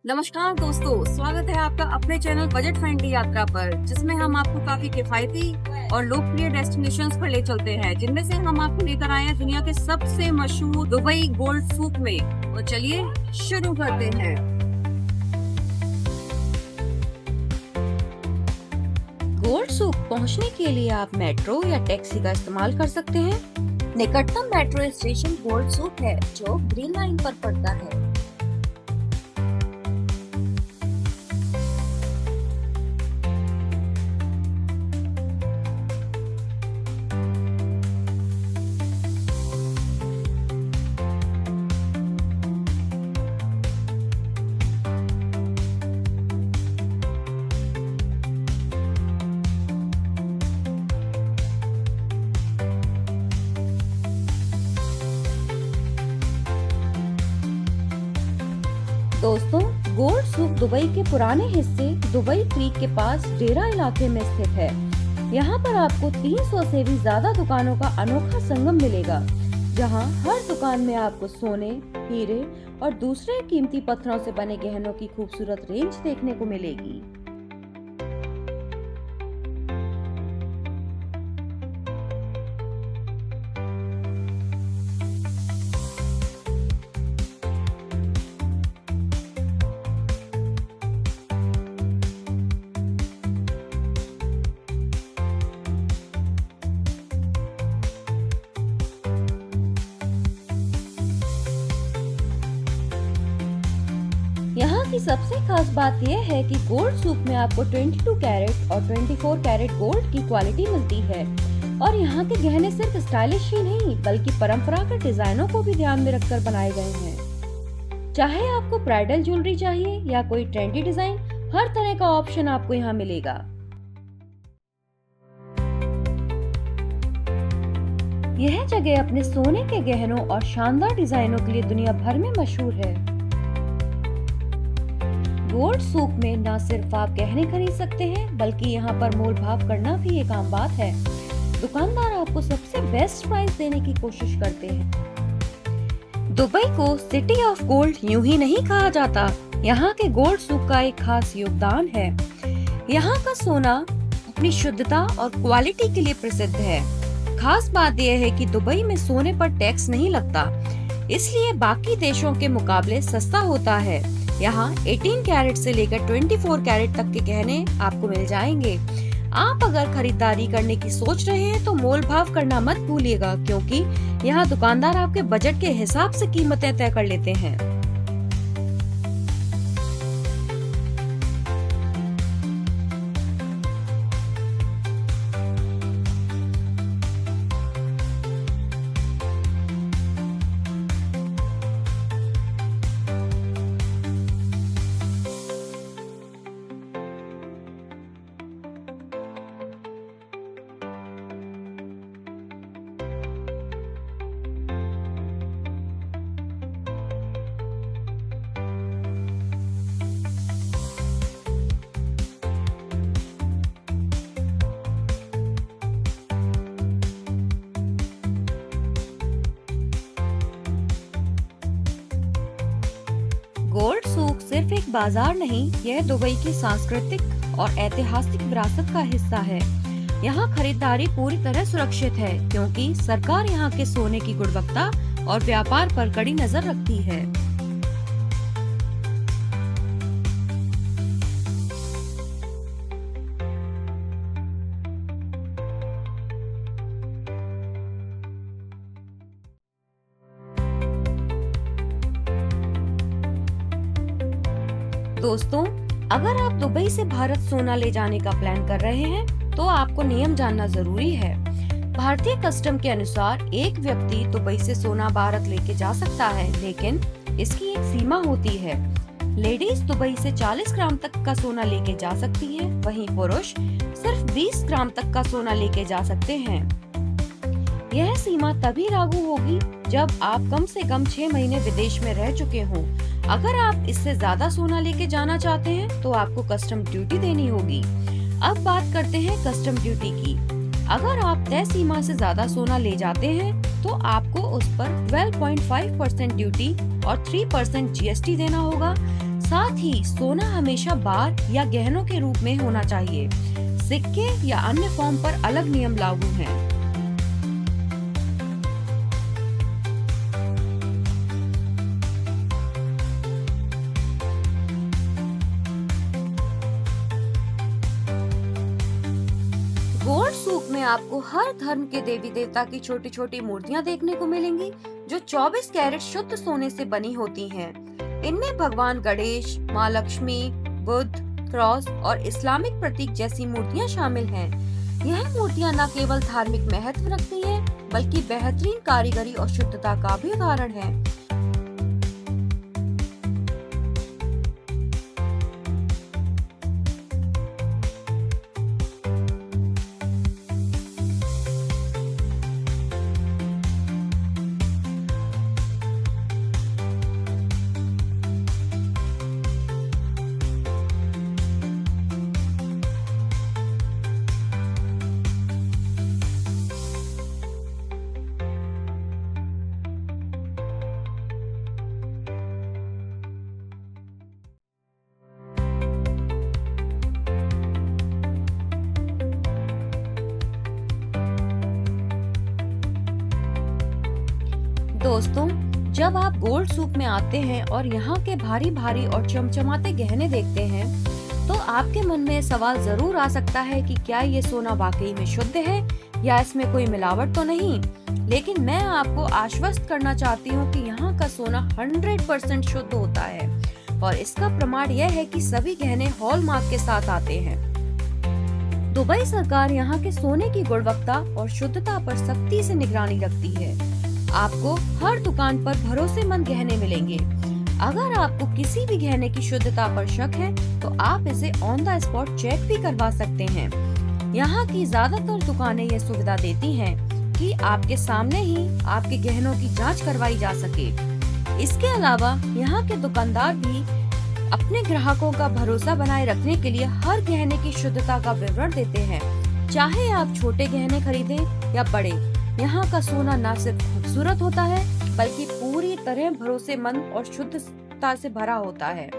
नमस्कार दोस्तों, स्वागत है आपका अपने चैनल बजट फ्रेंडली यात्रा पर, जिसमें हम आपको काफी किफायती और लोकप्रिय डेस्टिनेशंस पर ले चलते हैं, जिनमें से हम आपको लेकर आए हैं दुनिया के सबसे मशहूर दुबई गोल्ड सूक में। तो चलिए शुरू करते हैं। गोल्ड सूक पहुंचने के लिए आप मेट्रो या टैक्सी का इस्तेमाल कर सकते हैं। निकटतम मेट्रो स्टेशन गोल्ड सूक है, जो ग्रीन लाइन पर पड़ता है। दोस्तों, गोल्ड सूक दुबई के पुराने हिस्से दुबई क्रीक के पास डेरा इलाके में स्थित है। यहाँ पर आपको 300 से भी ज्यादा दुकानों का अनोखा संगम मिलेगा, जहाँ हर दुकान में आपको सोने, हीरे और दूसरे कीमती पत्थरों से बने गहनों की खूबसूरत रेंज देखने को मिलेगी। यहाँ की सबसे खास बात यह है कि गोल्ड सूक में आपको 22 कैरेट और 24 कैरेट गोल्ड की क्वालिटी मिलती है और यहाँ के गहने सिर्फ स्टाइलिश ही नहीं बल्कि परंपरागत डिजाइनों को भी ध्यान में रखकर बनाए गए हैं। चाहे आपको ब्राइडल ज्वेलरी चाहिए या कोई ट्रेंडी डिजाइन, हर तरह का ऑप्शन आपको यहाँ मिलेगा। यह जगह अपने सोने के गहनों और शानदार डिजाइनों के लिए दुनिया भर में मशहूर है। गोल्ड सूक में न सिर्फ आप गहने खरीद सकते हैं बल्कि यहाँ पर मोल भाव करना भी एक आम बात है। दुकानदार आपको सबसे बेस्ट प्राइस देने की कोशिश करते हैं। दुबई को सिटी ऑफ गोल्ड यूं ही नहीं कहा जाता। यहाँ के गोल्ड सूक का एक खास योगदान है। यहाँ का सोना अपनी शुद्धता और क्वालिटी के लिए प्रसिद्ध है। खास बात यह है कि दुबई में सोने पर टैक्स नहीं लगता, इसलिए बाकी देशों के मुकाबले सस्ता होता है। यहाँ 18 कैरेट से लेकर 24 कैरेट तक के गहने आपको मिल जाएंगे। आप अगर खरीदारी करने की सोच रहे हैं तो मोल भाव करना मत भूलिएगा, क्योंकि यहाँ दुकानदार आपके बजट के हिसाब से कीमतें तय कर लेते हैं। गोल्ड सूक सिर्फ एक बाजार नहीं, यह दुबई की सांस्कृतिक और ऐतिहासिक विरासत का हिस्सा है। यहाँ खरीदारी पूरी तरह सुरक्षित है, क्योंकि सरकार यहाँ के सोने की गुणवत्ता और व्यापार पर कड़ी नजर रखती है। दोस्तों, अगर आप दुबई से भारत सोना ले जाने का प्लान कर रहे हैं तो आपको नियम जानना जरूरी है। भारतीय कस्टम के अनुसार एक व्यक्ति दुबई से सोना भारत लेके जा सकता है, लेकिन इसकी एक सीमा होती है। लेडीज दुबई से 40 ग्राम तक का सोना लेके जा सकती हैं, वहीं पुरुष सिर्फ 20 ग्राम तक का सोना लेके जा सकते हैं। यह सीमा तभी लागू होगी जब आप कम से कम 6 महीने विदेश में रह चुके हों। अगर आप इससे ज्यादा सोना लेके जाना चाहते हैं तो आपको कस्टम ड्यूटी देनी होगी। अब बात करते हैं कस्टम ड्यूटी की। अगर आप तय सीमा से ज्यादा सोना ले जाते हैं तो आपको उस पर 12.5% ड्यूटी और 3% जीएसटी देना होगा। साथ ही सोना हमेशा बार या गहनों के रूप में होना चाहिए। सिक्के या अन्य फॉर्म पर अलग नियम लागू हैं। गोल्ड सूक में आपको हर धर्म के देवी देवता की छोटी छोटी मूर्तियां देखने को मिलेंगी, जो 24 कैरेट शुद्ध सोने से बनी होती हैं। इनमें भगवान गणेश, माँ लक्ष्मी, बुद्ध, क्रॉस और इस्लामिक प्रतीक जैसी मूर्तियां शामिल हैं। यह मूर्तियां न केवल धार्मिक महत्व रखती हैं, बल्कि बेहतरीन कारीगरी और शुद्धता का भी उदाहरण है। दोस्तों, जब आप गोल्ड सूक में आते हैं और यहाँ के भारी भारी और चमचमाते गहने देखते हैं, तो आपके मन में सवाल जरूर आ सकता है कि क्या ये सोना वाकई में शुद्ध है या इसमें कोई मिलावट तो नहीं। लेकिन मैं आपको आश्वस्त करना चाहती हूँ कि यहाँ का सोना 100% शुद्ध होता है और इसका प्रमाण यह है कि सभी गहने हॉलमार्क के साथ आते हैं। दुबई सरकार यहाँ के सोने की गुणवत्ता और शुद्धता पर सख्ती से निगरानी रखती है। आपको हर दुकान पर भरोसेमंद गहने मिलेंगे। अगर आपको किसी भी गहने की शुद्धता पर शक है, तो आप इसे ऑन द स्पॉट चेक भी करवा सकते हैं। यहाँ की ज्यादातर दुकानें ये सुविधा देती हैं कि आपके सामने ही आपके गहनों की जांच करवाई जा सके। इसके अलावा यहाँ के दुकानदार भी अपने ग्राहकों का भरोसा बनाए रखने के लिए हर गहने की शुद्धता का विवरण देते हैं। चाहे आप छोटे गहने खरीदें या बड़े, यहाँ का सोना न सिर्फ खूबसूरत होता है, बल्कि पूरी तरह भरोसेमंद और शुद्धता से भरा होता है।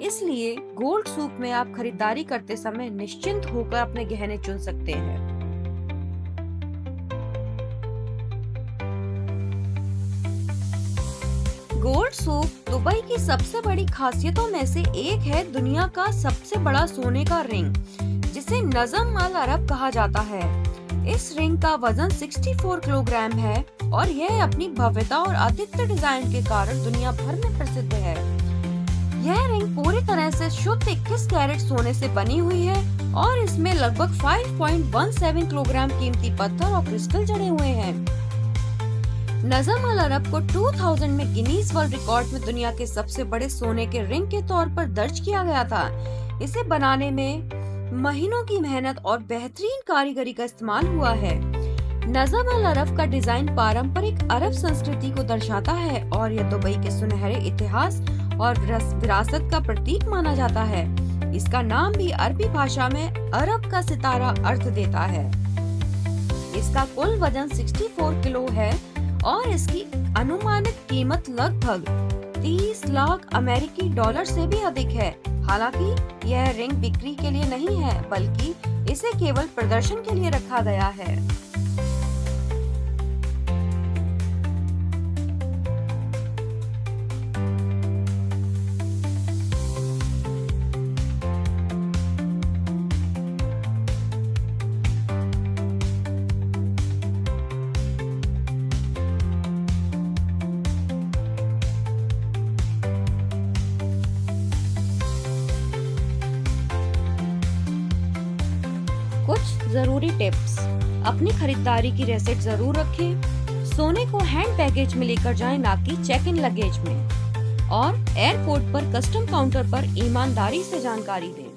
इसलिए गोल्ड सूक में आप खरीदारी करते समय निश्चिंत होकर अपने गहने चुन सकते हैं। गोल्ड सूक दुबई की सबसे बड़ी खासियतों में से एक है दुनिया का सबसे बड़ा सोने का रिंग, जिसे नजम अल अरब कहा जाता है। इस रिंग का वजन 64 किलोग्राम है और यह अपनी भव्यता और अद्वितीय डिजाइन के कारण दुनिया भर में प्रसिद्ध है। यह रिंग पूरी तरह से शुद्ध 21 कैरेट सोने से बनी हुई है और इसमें लगभग 5.17 किलोग्राम कीमती पत्थर और क्रिस्टल जड़े हुए हैं। नजम अल अरब को 2000 में गिनीज वर्ल्ड रिकॉर्ड में दुनिया के सबसे बड़े सोने के रिंग के तौर पर दर्ज किया गया था। इसे बनाने में महीनों की मेहनत और बेहतरीन कारीगरी का इस्तेमाल हुआ है। नजम अल अरब का डिजाइन पारंपरिक अरब संस्कृति को दर्शाता है और यह दुबई के सुनहरे इतिहास और विरासत का प्रतीक माना जाता है। इसका नाम भी अरबी भाषा में अरब का सितारा अर्थ देता है। इसका कुल वजन 64 किलो है और इसकी अनुमानित कीमत लगभग 30 लाख अमेरिकी डॉलर से भी अधिक है। हालांकि यह रिंग बिक्री के लिए नहीं है, बल्कि इसे केवल प्रदर्शन के लिए रखा गया है। कुछ जरूरी टिप्स। अपनी खरीदारी की रसीद जरूर रखें। सोने को हैंड बैगेज में लेकर जाएं, ना कि चेक इन लगेज में। और एयरपोर्ट पर कस्टम काउंटर पर ईमानदारी से जानकारी दें।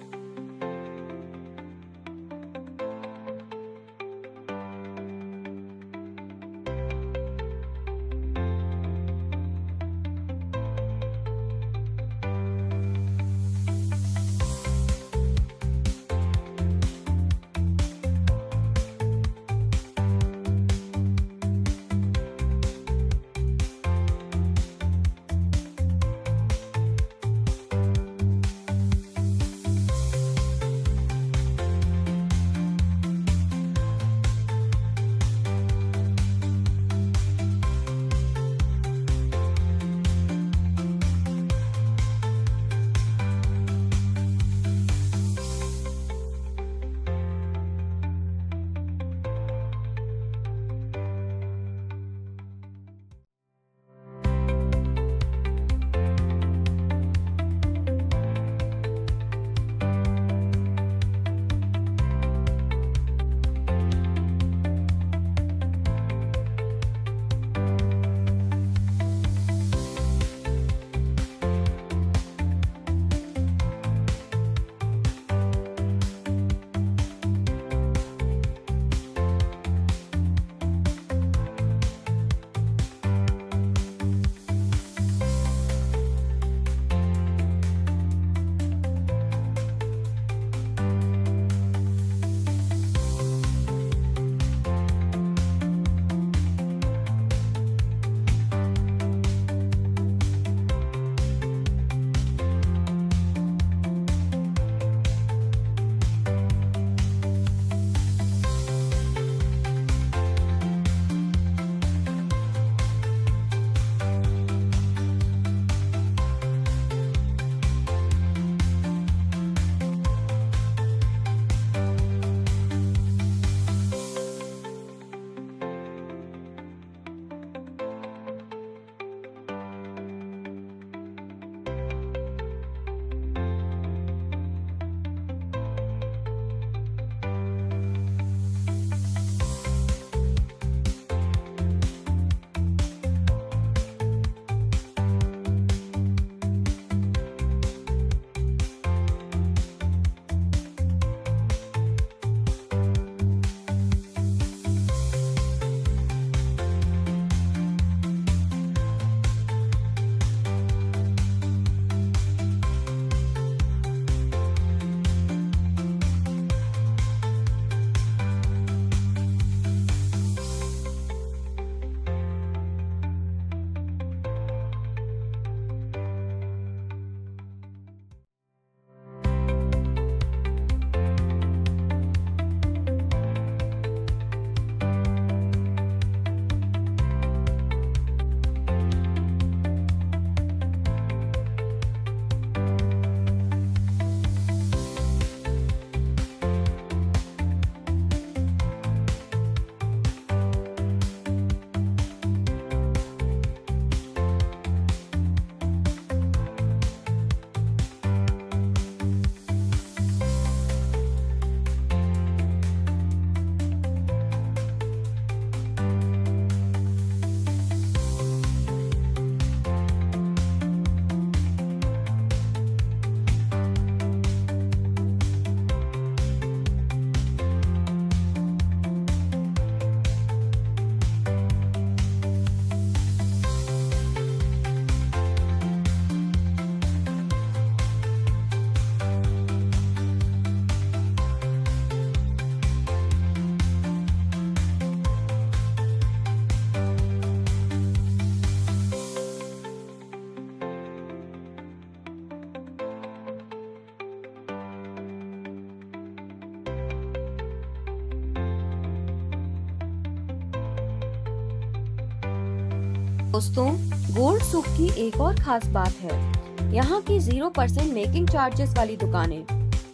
दोस्तों, गोल्ड सुक की एक और खास बात है यहाँ की 0% मेकिंग चार्जेस वाली दुकानें।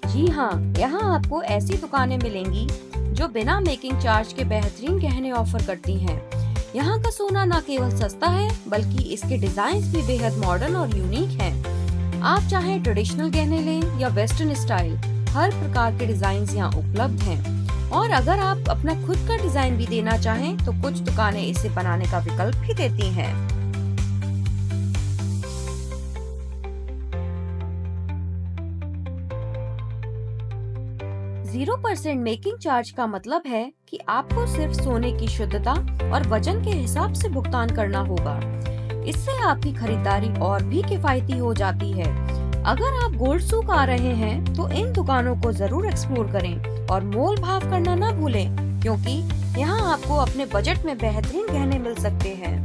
जी हाँ, यहाँ आपको ऐसी दुकानें मिलेंगी जो बिना मेकिंग चार्ज के बेहतरीन गहने ऑफर करती हैं। यहाँ का सोना न केवल सस्ता है बल्कि इसके डिजाइन भी बेहद मॉडर्न और यूनिक हैं। आप चाहे ट्रेडिशनल गहने लें या वेस्टर्न स्टाइल, हर प्रकार के डिजाइन यहाँ उपलब्ध हैं। और अगर आप अपना खुद का डिजाइन भी देना चाहें तो कुछ दुकानें इसे बनाने का विकल्प भी देती हैं। जीरो % मेकिंग चार्ज का मतलब है कि आपको सिर्फ सोने की शुद्धता और वजन के हिसाब से भुगतान करना होगा। इससे आपकी खरीदारी और भी किफायती हो जाती है। अगर आप गोल्ड सूक आ रहे हैं तो इन दुकानों को जरूर एक्सप्लोर करें और मोल भाव करना ना भूलें, क्योंकि यहाँ आपको अपने बजट में बेहतरीन गहने मिल सकते हैं।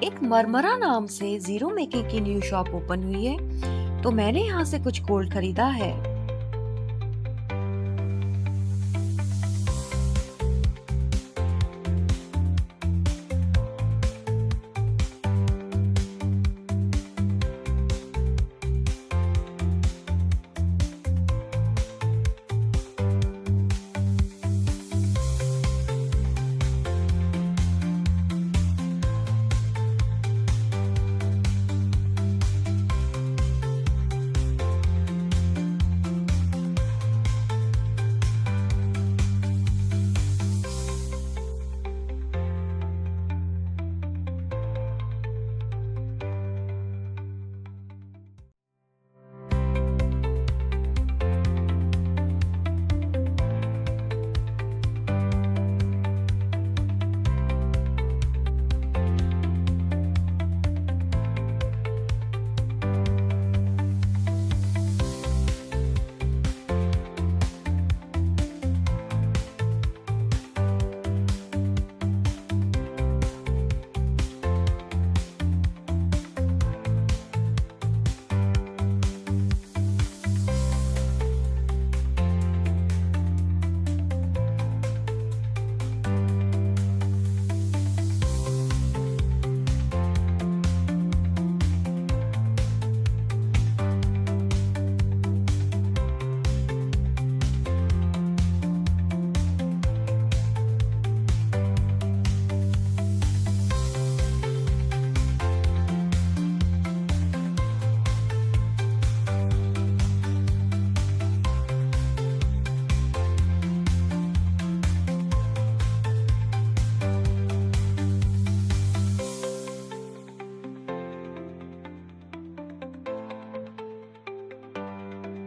एक मरमरा नाम से जीरो मेकिंग की न्यू शॉप ओपन हुई है, तो मैंने यहाँ से कुछ गोल्ड खरीदा है।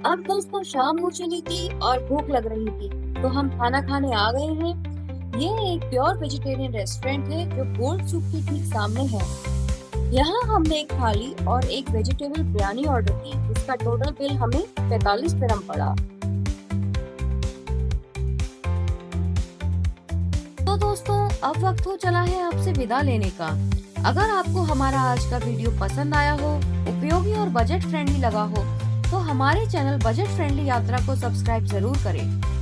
अब दोस्तों शाम हो चली थी और भूख लग रही थी, तो हम खाना खाने आ गए हैं। ये एक प्योर वेजिटेरियन रेस्टोरेंट है जो गोल्ड सूप के ठीक सामने है। यहाँ हमने एक थाली और एक वेजिटेबल बिरयानी ऑर्डर की, जिसका टोटल बिल हमें 45 दिरहम पड़ा। तो दोस्तों अब वक्त हो चला है आपसे विदा लेने का। अगर आपको हमारा आज का वीडियो पसंद आया हो, उपयोगी और बजट फ्रेंडली लगा हो, तो हमारे चैनल बजट फ्रेंडली यात्रा को सब्सक्राइब जरूर करें।